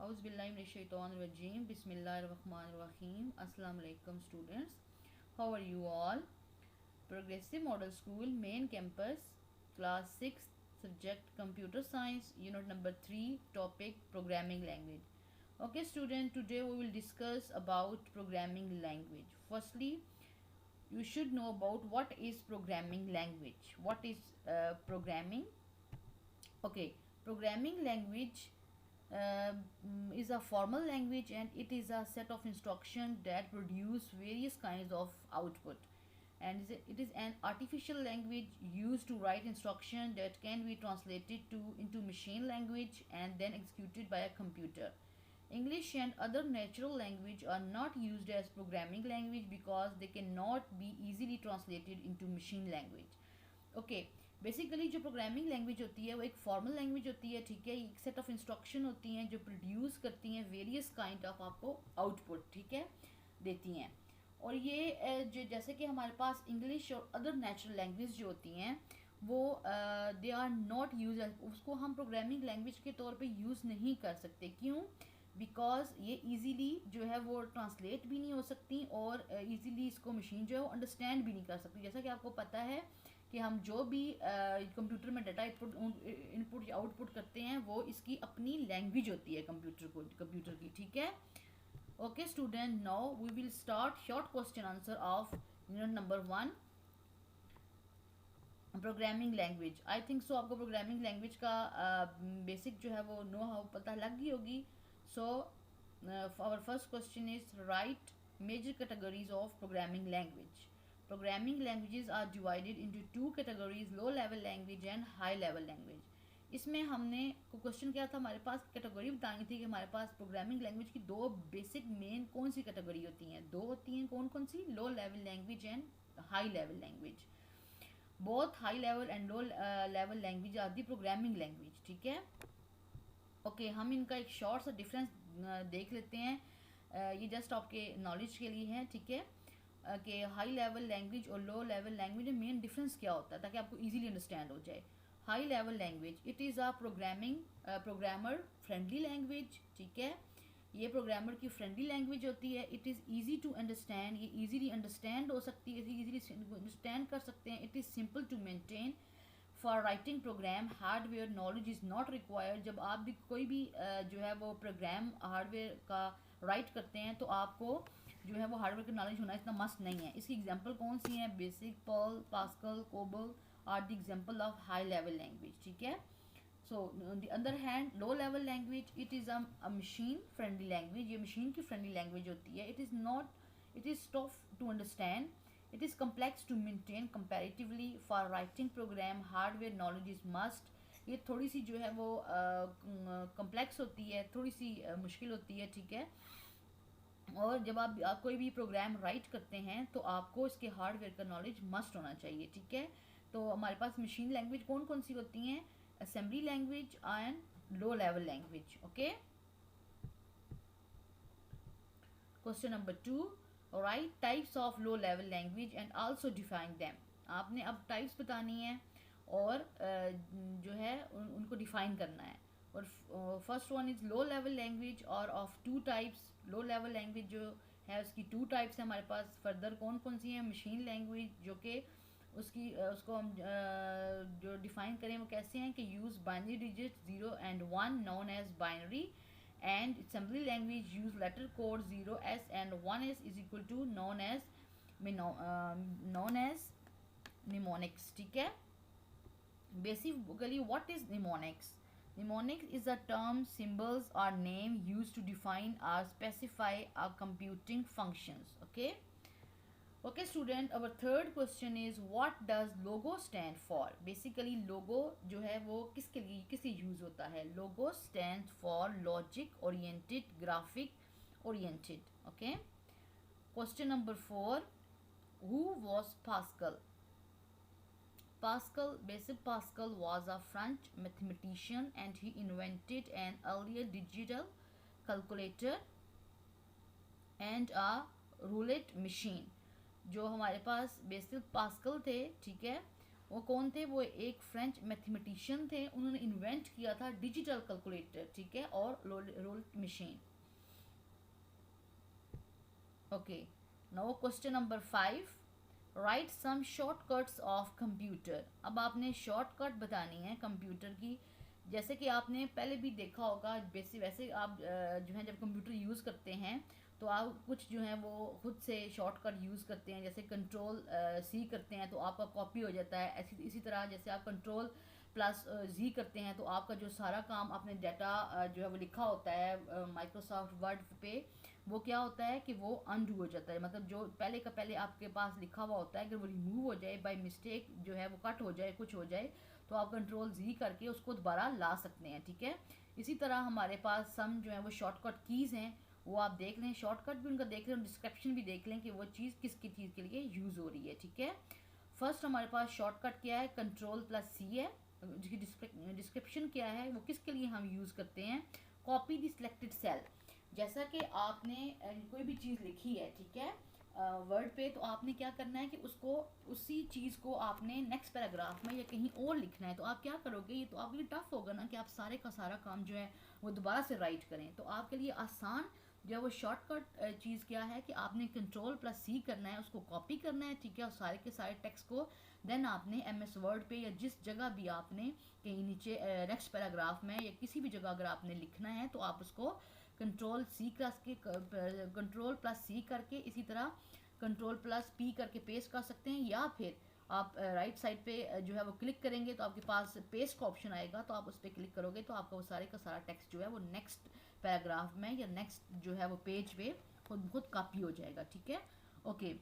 Auzubillahiminash-shaytanir-rajim. Bismillahir-rahmanir-rahim. Assalamu alaikum students. How are you all? Progressive Model School, main campus, class 6, subject computer science, unit number 3, topic programming language. Okay student, today we will discuss about programming language. Firstly, you should know about what is programming language. What is programming? Okay, programming language is a formal language, and it is a set of instructions that produce various kinds of output, and it is an artificial language used to write instruction that can be translated into machine language and then executed by a computer. English and other natural language are not used as programming language because they cannot be easily translated into machine language. Okay, basically जो programming language होती है वो एक formal language होती है, ठीक है। एक सेट ऑफ इंस्ट्रक्शन होती हैं जो प्रोड्यूस करती हैं वेरियस काइंड ऑफ आपको आउटपुट, ठीक है, देती हैं। और ये जो जैसे कि हमारे पास इंग्लिश और अदर नेचुरल लैंग्वेज जो होती हैं वो दे आर नॉट यूज, उसको हम प्रोग्रामिंग लैंग्वेज के तौर पे यूज़ नहीं कर सकते। क्यों? बिकॉज ये इजीली जो है वो ट्रांसलेट भी नहीं हो सकती और इजीली इसको मशीन जो है वो अंडरस्टैंड भी नहीं कर सकती। जैसा कि आपको पता है कि हम जो भी कंप्यूटर में डाटा इनपुट या आउटपुट करते हैं वो इसकी अपनी लैंग्वेज होती है कंप्यूटर की, ठीक है। Okay student, now we will start short question answer of unit number 1, programming language. I think so आपको प्रोग्रामिंग लैंग्वेज का बेसिक जो है वो नो हाउ पता लग गई होगी। So our first question is write major categories of programming language. Programming languages are divided into two categories, low level language and high level language. इसमें हमने क्वेश्चन क्या था, हमारे पास कैटेगरी बतानी थी कि हमारे पास प्रोग्रामिंग लैंग्वेज की दो बेसिक मेन कौन सी कैटेगरी होती हैं, दो होती हैं, कौन कौन सी, low level language and high level language. Both high level and low level language are the programming language, ठीक है। ओके, हम इनका एक शॉर्ट सा डिफरेंस देख लेते हैं, ये जस्ट आपके नॉलेज के लिए है, ठीक है, कि हाई लेवल लैंग्वेज और लो लेवल लैंग्वेज में मेन डिफरेंस क्या होता है ताकि आपको इजीली अंडरस्टैंड हो जाए। High level language, it is a programmer friendly language, ठीक है, ये प्रोग्रामर की फ्रेंडली लैंग्वेज होती है। It is easy to understand, ये ईजीली अंडरस्टैंड हो सकती है, ईजीली अंडरस्टैंड कर सकते हैं। It is simple to maintain for writing program hardware knowledge is not required. जब आप भी कोई भी जो है वो प्रोग्राम हार्डवेयर का राइट करते हैं तो आपको जो है वो हार्डवेयर का नॉलेज होना इतना मस्ट नहीं है। इसकी एग्जांपल कौन सी है? BASIC, Perl, Pascal, COBOL are the example of high level language, ठीक है। So on the other hand low level language, it is a machine friendly language, ये मशीन की फ्रेंडली लैंग्वेज होती है। It is tough to understand, it is complex to maintain comparatively for writing program hardware knowledge is must. ये थोड़ी सी जो है वो complex होती है, थोड़ी सी मुश्किल होती है, ठीक है। और जब आप कोई भी प्रोग्राम राइट करते हैं तो आपको इसके हार्डवेयर का नॉलेज मस्ट होना चाहिए, ठीक है। तो हमारे पास मशीन लैंग्वेज कौन कौन सी होती हैं? Assembly language and low level language, okay. Question number 2, right types of low level language and also define them. आपने अब टाइप्स बतानी है और जो है उनको डिफाइन करना है। और first one is low level language are of two types. Low level language जो है उसकी टू टाइप्स है हमारे पास। फर्दर कौन कौन सी हैं? मशीन लैंग्वेज, जो कि उसको हम जो डिफाइन करें वो कैसे हैं कि use binary digit 0 and 1 known as binary, and assembly language use letter code 0s and 1s is equal to known as mnemonics, ठीक है। Basically what is mnemonics? Mnemonics is a term, symbols or name used to define or specify a computing functions. Okay. Okay, student. Our third question is what does logo stand for? Basically, logo जो है वो किसके लिए use होता है? Logo stands for logic oriented, graphic oriented. Okay. Question number 4. Who was Pascal? Pascal was a French mathematician and he invented an earlier digital calculator and a roulette machine. जो हमारे पास basic pascal थे, ठीक है, वो कौन थे? वो एक फ्रेंच मैथमेटिशियन थे, उन्होंने इन्वेंट किया था डिजिटल कैलकुलेटर, ठीक है, और roll machine. Okay, now question number 5, write some shortcuts of computer. अब आपने शॉर्टकट बतानी है कंप्यूटर की। जैसे कि आपने पहले भी देखा होगा, वैसे आप जो है जब कंप्यूटर यूज़ करते हैं तो आप कुछ जो है वो खुद से शॉर्टकट यूज़ करते हैं, जैसे कंट्रोल सी करते हैं तो आपका कॉपी हो जाता है। ऐसी इसी तरह जैसे आप कंट्रोल प्लस जी करते हैं तो आपका जो सारा काम आपने डाटा जो है वो लिखा होता है माइक्रोसॉफ्ट वर्ड पे, वो क्या होता है कि वो अनडू हो जाता है। मतलब जो पहले का पहले आपके पास लिखा हुआ होता है, अगर वो रिमूव हो जाए बाय मिस्टेक, जो है वो कट हो जाए, कुछ हो जाए, तो आप कंट्रोल जी करके उसको दोबारा ला सकते हैं, ठीक है। इसी तरह हमारे पास सम जो है वो शॉर्टकट कीज़ हैं, वो आप देख लें, शॉर्टकट भी उनका देख लें, डिस्क्रिप्शन भी देख लें कि वो चीज़ किसकी चीज़ के लिए यूज़ हो रही है, ठीक है। फर्स्ट हमारे पास शॉर्टकट क्या है? कंट्रोल प्लस सी है, जिसकी डिस्क्रिप्शन क्या है, वो किसके लिए हम यूज़ करते हैं? Copy the selected cell. जैसा कि आपने कोई भी चीज़ लिखी है, ठीक है, वर्ड पे, तो आपने क्या करना है कि उसको, उसी चीज़ को आपने नेक्स्ट पैराग्राफ में या कहीं और लिखना है। तो आप क्या करोगे? ये तो आपके लिए टफ होगा ना कि आप सारे का सारा काम जो है वो दोबारा से राइट करें। तो आपके लिए आसान जो है वो शॉर्टकट चीज़ क्या है कि आपने कंट्रोल प्लस सी करना है, उसको कॉपी करना है, ठीक है, और सारे के सारे टेक्स्ट को देन आपने MS वर्ड पे या जिस जगह भी आपने कहीं नीचे नेक्स्ट पैराग्राफ में या किसी भी जगह अगर आपने लिखना है तो आप उसको कंट्रोल सी प्लस के कंट्रोल प्लस सी करके, इसी तरह कंट्रोल प्लस पी करके पेस्ट कर सकते हैं, या फिर आप राइट साइड पे जो है वो क्लिक करेंगे तो आपके पास पेस्ट का ऑप्शन आएगा, तो आप उस पर क्लिक करोगे तो आपका वो सारे का सारा टेक्स्ट जो है वो नेक्स्ट पैराग्राफ में या नेक्स्ट जो है वो पेज पे खुद खुद कॉपी हो जाएगा, ठीक है। Okay,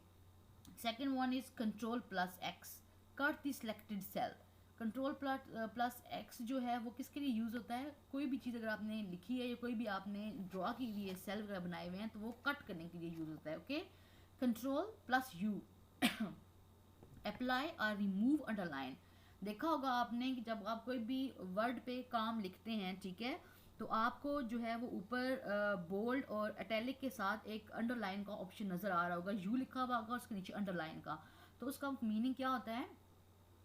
second one is control plus X, cut the selected cell. Control plus X जो है वो किसके लिए यूज़ होता है? कोई भी चीज़ अगर आपने लिखी है या कोई भी आपने ड्रॉ की हुई है, सेल वगैरह बनाए हुए हैं, तो वो कट करने के लिए यूज़ होता है। Okay, control plus you, apply और रिमूव अंडरलाइन। देखा होगा आपने कि जब आप कोई भी वर्ड पे काम लिखते हैं, ठीक है, तो आपको जो है वो ऊपर बोल्ड और इटैलिक के साथ एक अंडरलाइन का ऑप्शन नज़र आ रहा होगा, यू लिखा हुआ होगा, उसके नीचे अंडरलाइन का। तो उसका मीनिंग क्या होता है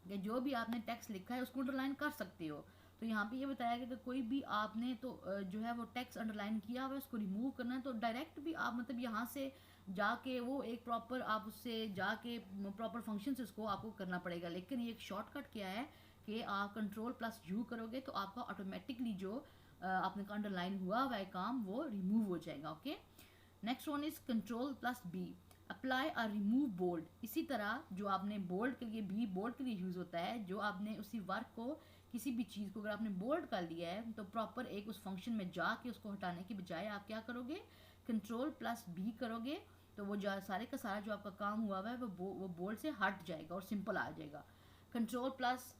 कि जो भी आपने टेक्स्ट लिखा है उसको अंडरलाइन कर सकते हो। तो यहाँ पे ये बताया गया कि कोई भी आपने तो जो है वो टेक्स्ट अंडरलाइन किया हुआ है, उसको रिमूव करना है, तो डायरेक्ट भी आप मतलब यहाँ से जाके वो एक प्रॉपर आप उससे जाके प्रॉपर फंक्शन से उसको आपको करना पड़ेगा। लेकिन ये एक शॉर्टकट क्या है कि आप कंट्रोल प्लस यू करोगे तो आपका ऑटोमेटिकली जो आपने अंडरलाइन हुआ है काम वो रिमूव हो जाएगा। Okay, next one is control plus B, apply और रिमूव बोल्ड। इसी तरह जो आपने बोल्ड के लिए भी, बोल्ड के लिए यूज़ होता है, जो आपने उसी वर्क को, किसी भी चीज़ को अगर आपने बोल्ड कर लिया है तो प्रॉपर एक उस फंक्शन में जाके उसको हटाने की बजाय आप क्या करोगे? कंट्रोल प्लस बी करोगे, तो वो जो सारे का सारा जो आपका काम हुआ हुआ है वो बोल्ड से हट जाएगा और सिंपल आ जाएगा। कंट्रोल प्लस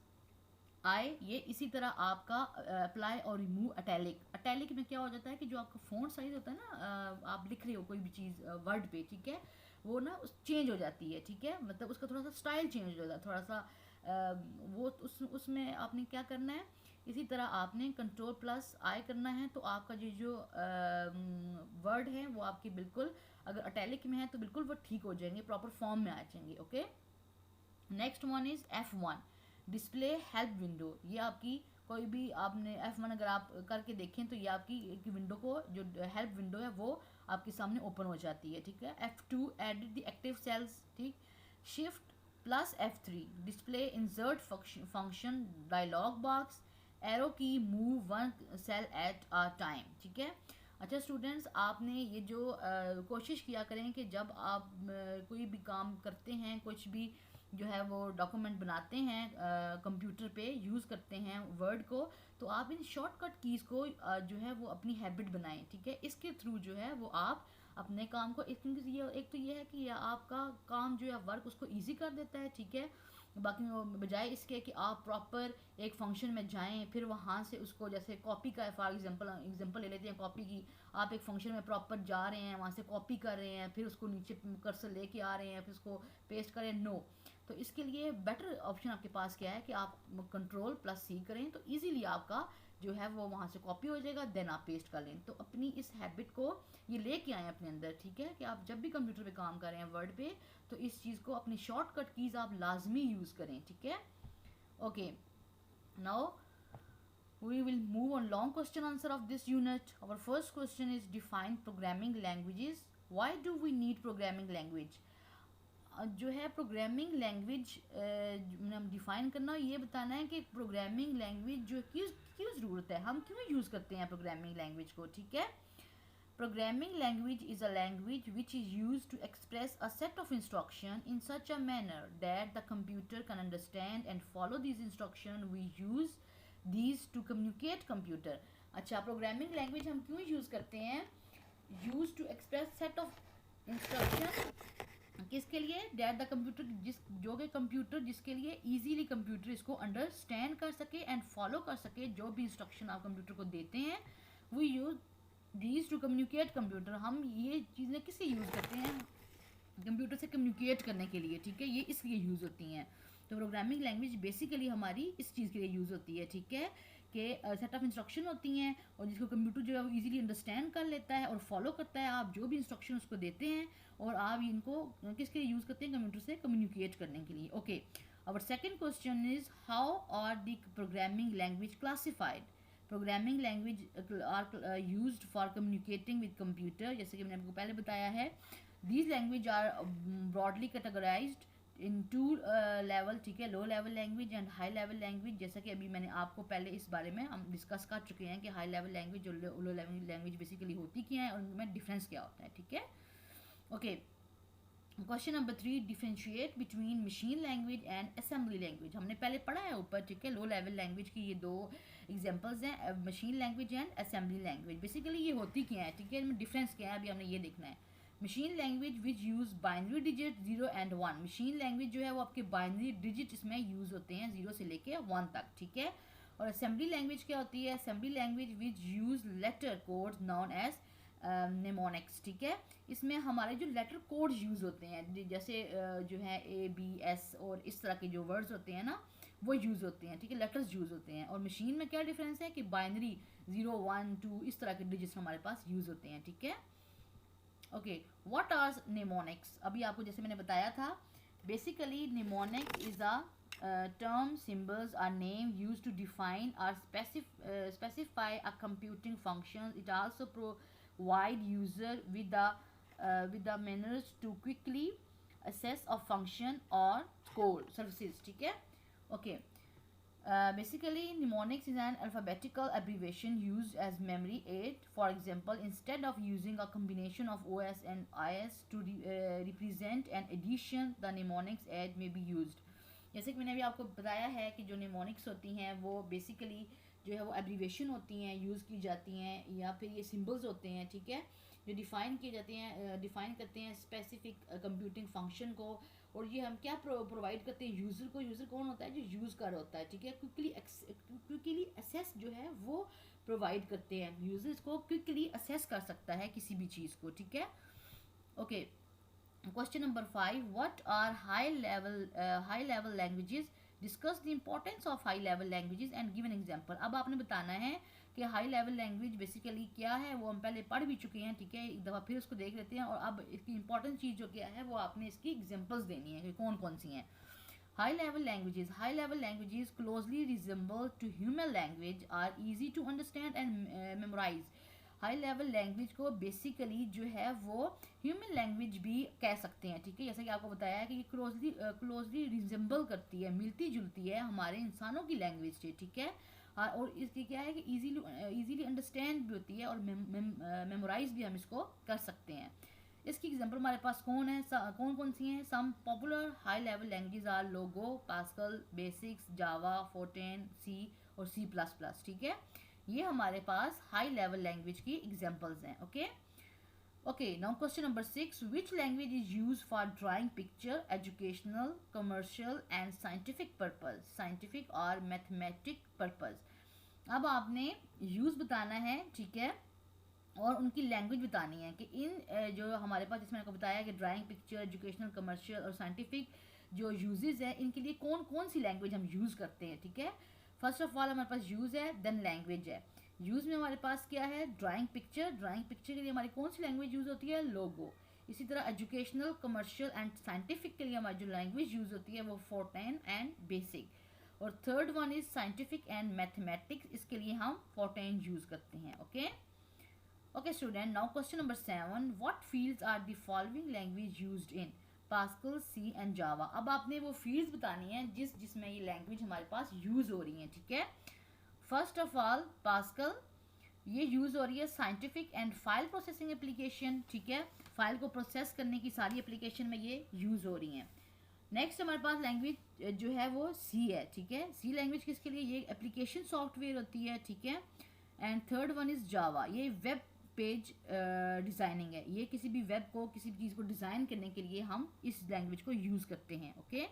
आई, ये इसी तरह आपका अप्लाई और रिमूव अटैलिक। अटैलिक में क्या हो जाता है कि जो आपका फ़ॉन्ट साइज होता है ना, आप लिख रहे हो कोई भी चीज़ वर्ड पे, ठीक है, वो ना उस चेंज हो जाती है, ठीक है, मतलब उसका थोड़ा सा स्टाइल चेंज हो जाता है, थोड़ा सा वो उसमें आपने क्या करना है, इसी तरह आपने कंट्रोल प्लस आई करना है, तो आपका जो वर्ड है वो आपके बिल्कुल, अगर अटैलिक में है तो बिल्कुल वो ठीक हो जाएंगे, प्रॉपर फॉर्म में आ जाएंगे। Okay, next one is F1, display help window. ये आपकी कोई भी आपने F1 अगर आप करके देखें तो ये आपकी एक विंडो को, जो हेल्प विंडो है वो आपके सामने ओपन हो जाती है, ठीक है। F2 edit the active cells, ठीक। Shift plus F3 display insert function dialog box, arrow key move one cell at a time, ठीक है। अच्छा स्टूडेंट्स, आपने ये जो कोशिश किया करें कि जब आप कोई भी काम करते हैं, कुछ भी जो है वो डॉक्यूमेंट बनाते हैं, कंप्यूटर पे यूज़ करते हैं वर्ड को, तो आप इन शॉर्टकट कीज़ को जो है वो अपनी हैबिट बनाएं, ठीक है। इसके थ्रू जो है वो आप अपने काम को, एक तो ये है कि यह आपका काम जो है वर्क उसको ईजी कर देता है, ठीक है। बाकी बजाय इसके कि आप प्रॉपर एक फंक्शन में जाएं, फिर वहाँ से उसको, जैसे कॉपी का फॉर एग्जांपल ले लेते हैं कॉपी की, आप एक फंक्शन में प्रॉपर जा रहे हैं, वहाँ से कॉपी कर रहे हैं, फिर उसको नीचे कर्सर लेके आ रहे हैं, फिर उसको पेस्ट करें, नो। तो इसके लिए बेटर ऑप्शन आपके पास क्या है कि आप कंट्रोल प्लस सी करें, तो इजीली आपका जो है वो वहाँ से कॉपी हो जाएगा, देन आप पेस्ट कर लें। तो अपनी इस हैबिट को ये लेके आएँ अपने अंदर, ठीक है, कि आप जब भी कंप्यूटर पे काम कर रहे हैं वर्ड पे, तो इस चीज़ को अपनी शॉर्टकट कीज़ आप लाजमी यूज़ करें, ठीक है। Okay, now we will move on long question answer of this unit. Our first question is define programming languages. Why do we need programming language? जो है प्रोग्रामिंग लैंग्वेज डिफ़ाइन करना, ये बताना है कि प्रोग्रामिंग लैंग्वेज जो क्यों क्यों ज़रूरत है, हम क्यों यूज़ करते हैं प्रोग्रामिंग लैंग्वेज को, ठीक है। Programming language is a language which is used to express a set of instruction in such a manner that the computer can understand and follow these instruction. We use these to communicate computer. अच्छा, programming language हम क्यों use करते हैं? Use to express set of instruction, किसके लिए? Date the computer, जो कि computer जिसके लिए इजीली कंप्यूटर इसको अंडरस्टैंड कर सके एंड फॉलो कर सके जो भी इंस्ट्रक्शन आप कंप्यूटर को देते हैं। We use these to communicate computer, हम ये चीज़ें किससे यूज़ करते हैं? कंप्यूटर से कम्युनिकेट करने के लिए, ठीक है, ये इसलिए यूज़ होती हैं। तो प्रोग्रामिंग लैंग्वेज बेसिकली हमारी इस चीज़ के लिए यूज़ होती है, ठीक है, कि सेट ऑफ इंस्ट्रक्शन होती हैं और जिसको कंप्यूटर जो है वो ईजिली अंडरस्टैंड कर लेता है और फॉलो करता है आप जो भी इंस्ट्रक्शन उसको देते हैं, और आप इनको किसके लिए यूज़ करते हैं? कंप्यूटर से कम्युनिकेट करने के लिए। Okay, our second question is how are the programming language classified? Programming language are used for communicating with computer, जैसे कि मैंने आपको पहले बताया है। These language are broadly categorized in two level, ठीक है, low level language and high level language. जैसा कि अभी मैंने आपको पहले इस बारे में हम डिस्कस कर चुके हैं कि हाई लेवल लैंग्वेज और लो लेवल लैंग्वेज बेसिकली होती क्या है और उनमें डिफरेंस क्या होता है, ठीक है। Okay, question number 3, differentiate between machine language and assembly language. हमने पहले पढ़ा है ऊपर, ठीक है, लो लेवल लैंग्वेज की ये दो एग्जांपल्स हैं, machine language and assembly language. Basically ये होती क्या है, ठीक है, इनमें डिफरेंस क्या है, अभी हमने ये देखना है। Machine language which use binary digit 0 and 1। Machine language जो है वो आपके बाइनरी डिजिट इसमें यूज़ होते हैं 0 से लेके 1 तक, ठीक है। और असेंबली लैंग्वेज क्या होती है? Assembly language which use letter codes known as mnemonics, ठीक है। इसमें हमारे जो लेटर कोड यूज़ होते हैं, जैसे जो है ABS और इस तरह के जो वर्ड्स होते हैं ना, वो यूज़ होते हैं, ठीक है, लेटर्स यूज़ होते हैं। और मशीन में क्या डिफरेंस है कि बाइनरी 0 1 2 इस तरह के डिजिट्स हमारे पास यूज़ होते हैं, ठीक है। Okay, what are mnemonics? अभी आपको जैसे मैंने बताया था, basically mnemonic is a term symbols are name used to define or specify a computing function. It also provide user with the manners to quickly access a function or code services, ठीक है। Okay, basically mnemonics is an alphabetical abbreviation used as memory aid. For example, instead of using a combination of OS and IS to represent an addition, the mnemonics aid may be used. जैसे कि मैंने अभी आपको बताया है कि जो mnemonics होती हैं वो बेसिकली जो है वो एब्रीवेशन होती हैं, यूज़ की जाती हैं, या फिर ये सिंबल्स होते हैं, ठीक है, जो डिफ़ाइन किए जाते हैं, डिफ़ाइन करते हैं स्पेसिफिक कंप्यूटिंग फंक्शन को। और ये हम क्या प्रोवाइड करते हैं यूज़र को? यूज़र कौन होता है? जो यूज़ कर होता है, ठीक है। क्विकली असेस जो है वो प्रोवाइड करते हैं, यूज़र्स को क्विकली असेस कर सकता है किसी भी चीज़ को, ठीक है। Okay, Question number 5, what are high level languages? Discuss the importance of high level languages and give an example. अब आपने बताना है कि हाई लेवल लैंग्वेज बेसिकली क्या है, वो हम पहले पढ़ भी चुके हैं, ठीक है, एक दफ़ा फिर उसको देख लेते हैं। और अब इसकी इंपॉर्टेंट चीज़ जो क्या है वो आपने इसकी एग्जांपल्स देनी है कि कौन कौन सी हैं। High level languages closely resemble to human language, are easy to understand and memorize. High level language को बेसिकली जो है वो ह्यूमन लैंग्वेज भी कह सकते हैं, ठीक है। जैसा कि आपको बताया है कि ये क्लोजली रिजेंबल करती है, मिलती जुलती है हमारे इंसानों की लैंग्वेज से, ठीक है। और इसकी क्या है कि इजीली अंडरस्टैंड भी होती है और मेमोराइज भी हम इसको कर सकते हैं। इसकी एग्जांपल हमारे पास कौन कौन सी हैं? Some popular high level languages are Logo, Pascal, basics, Java, Fortran, C और C++, ठीक है। ये हमारे पास हाई लेवल लैंग्वेज की एग्जांपल्स हैं। Okay, now question number 6, which language is use for drawing picture, educational, commercial and scientific purpose, scientific और mathematic purpose. अब आपने यूज़ बताना है, ठीक है, और उनकी लैंग्वेज बतानी है कि इन जो हमारे पास, जिसमें आपको बताया कि ड्राइंग, पिक्चर, एजुकेशनल, कमर्शियल और साइंटिफिक जो यूजेस हैं, इनके लिए कौन कौन सी लैंग्वेज हम यूज़ करते हैं, ठीक है। फर्स्ट ऑफ ऑल हमारे पास यूज़ है, देन लैंग्वेज है। यूज़ में हमारे पास क्या है? ड्राइंग पिक्चर के लिए हमारी कौन सी लैंग्वेज यूज़ होती है? लोगो। इसी तरह एजुकेशनल, कमर्शियल एंड साइंटिफिक के लिए हमारी जो लैंग्वेज यूज़ होती है वो फोर्टेन एंड बेसिक। और third one is scientific and mathematics, इसके लिए हम फोर्टेन यूज करते हैं। Okay okay student, now question number 7, what fields are the following language used in Pascal, C and Java. अब आपने वो फील्ड्स बतानी है जिसमें ये लैंग्वेज हमारे पास यूज हो रही है, ठीक है। फर्स्ट ऑफ ऑल पास्कल, ये यूज हो रही है scientific and file processing application, ठीक है, फाइल को प्रोसेस करने की सारी एप्लीकेशन में ये यूज हो रही हैं। नेक्स्ट हमारे पास लैंग्वेज जो है वो सी है, ठीक है। सी लैंग्वेज किसके लिए, ये एप्लीकेशन सॉफ्टवेयर होती है, ठीक है। And third one is Java, ये वेब पेज डिज़ाइनिंग है, ये किसी भी वेब को, किसी भी चीज़ को डिज़ाइन करने के लिए हम इस लैंग्वेज को यूज़ करते हैं। Okay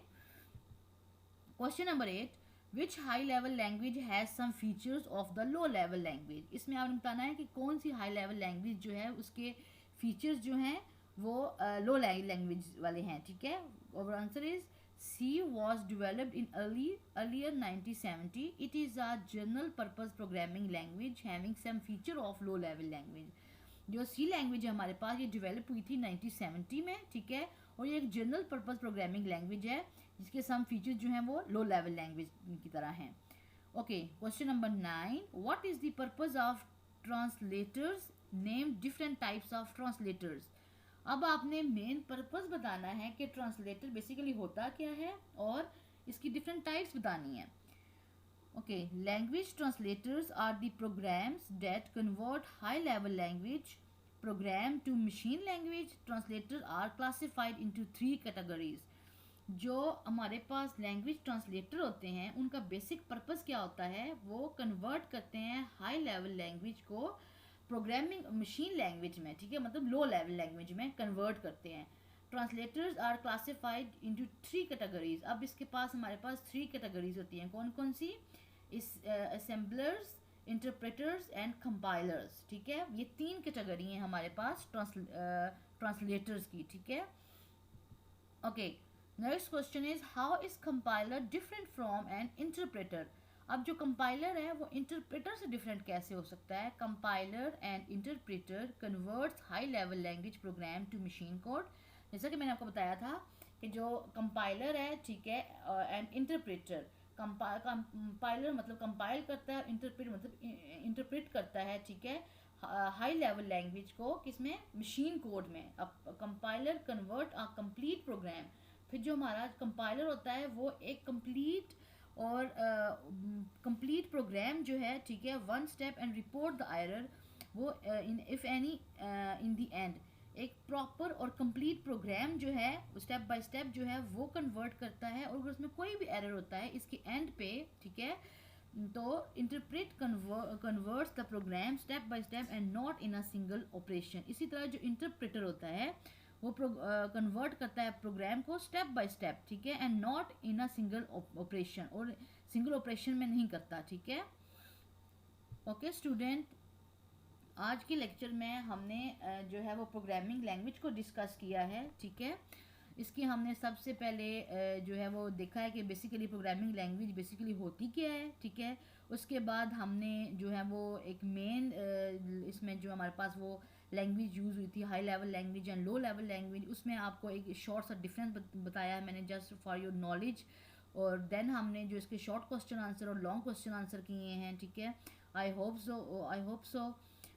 question number 8, which high level language has some features of the low level language. इसमें आपने बताना है कि कौन सी हाई लेवल लैंग्वेज जो है उसके फीचर्स जो हैं वो लो लैंग्वेज वाले हैं, ठीक है। और answer is C was developed in earlier 1970. It is a general purpose programming language having some feature of low level language. जो C लैंग्वेज है हमारे पास, ये डेवलप हुई थी 1970 में, ठीक है। और ये एक जनरल पर्पस प्रोग्रामिंग लैंग्वेज है जिसके सम फीचर्स जो हैं वो लो लेवल लैंग्वेज की तरह हैं। Okay question number 9, what is the purpose of translators, name different types of translators. अब आपने मेन पर्पस बताना है कि ट्रांसलेटर बेसिकली होता क्या है और इसकी डिफरेंट टाइप्स बतानी है। Okay language translators are the programs that convert high level language program to machine language. Translator are classified into 3 categories. जो हमारे पास लैंग्वेज ट्रांसलेटर होते हैं उनका बेसिक पर्पस क्या होता है, वो कन्वर्ट करते हैं हाई लेवल लैंग्वेज को प्रोग्रामिंग मशीन लैंग्वेज में, ठीक है, मतलब लो लेवल लैंग्वेज में कन्वर्ट करते हैं। Translators are classified into 3 categories. अब इसके पास हमारे पास 3 कैटेगरीज होती हैं, कौन कौन सी, इस असेंबलर्स, इंटरप्रेटर्स एंड कंपाइलर्स, ठीक है। ये 3 कैटेगरी हैं हमारे पास ट्रांसलेटर्स की, ठीक है। Okay next question is how is compiler different from N interpreter. अब जो कंपाइलर है वो इंटरप्रेटर से डिफरेंट कैसे हो सकता है। Compiler and interpreter converts high level language program to machine code. जैसा कि मैंने आपको बताया था कि जो कंपाइलर है, ठीक है, एंड इंटरप्रेटर, कंपाइलर मतलब कंपाइल करता है, इंटरप्रेट मतलब इंटरप्रेट करता है, ठीक है, हाई लेवल लैंग्वेज को किसमें, मशीन कोड में। अब compiler convert a complete program, फिर जो हमारा कंपाइलर होता है वो एक कंप्लीट और कंप्लीट प्रोग्राम जो है, ठीक है, one step and report the error, वो in if any in the end, एक प्रॉपर और कंप्लीट प्रोग्राम जो है स्टेप बाय स्टेप जो है वो कन्वर्ट करता है। और अगर उसमें कोई भी एरर होता है इसके एंड पे, ठीक है, तो interpret converts the program step by step and not in a single operation. इसी तरह जो इंटरप्रेटर होता है वो कन्वर्ट करता है प्रोग्राम को स्टेप बाय स्टेप, ठीक है, and not in a single operation, और सिंगल ऑपरेशन में नहीं करता, ठीक है। ओके स्टूडेंट, आज के लेक्चर में हमने जो है वो प्रोग्रामिंग लैंग्वेज को डिस्कस किया है, ठीक है। इसकी हमने सबसे पहले जो है वो देखा है कि बेसिकली प्रोग्रामिंग लैंग्वेज बेसिकली होती क्या है, ठीक है। उसके बाद हमने जो है वो एक मेन इसमें जो हमारे पास वो लैंग्वेज यूज़ हुई थी, high level language and low level language, उसमें आपको एक शॉर्ट सा डिफरेंस बताया है मैंने जस्ट फॉर योर नॉलेज। और देन हमने जो इसके शॉर्ट क्वेश्चन आंसर और लॉन्ग क्वेश्चन आंसर किए हैं, ठीक है। आई होप सो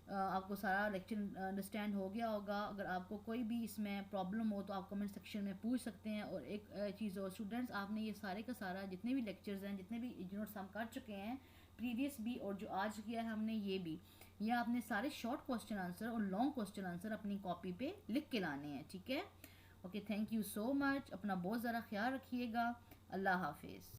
आपको सारा लेक्चर अंडरस्टैंड हो गया होगा। अगर आपको कोई भी इसमें प्रॉब्लम हो तो आप कमेंट सेक्शन में पूछ सकते हैं। और एक चीज़ और स्टूडेंट्स, आपने ये सारे का सारा जितने भी लेक्चर्स हैं, जितने भी नोट्स हम कर चुके हैं प्रीवियस भी और जो आज किया है हमने ये आपने सारे शॉर्ट क्वेश्चन आंसर और लॉन्ग क्वेश्चन आंसर अपनी कॉपी पे लिख के लाने हैं, ठीक है। Okay thank you so much, अपना बहुत ज़्यादा ख्याल रखिएगा, अल्लाह हाफिज़।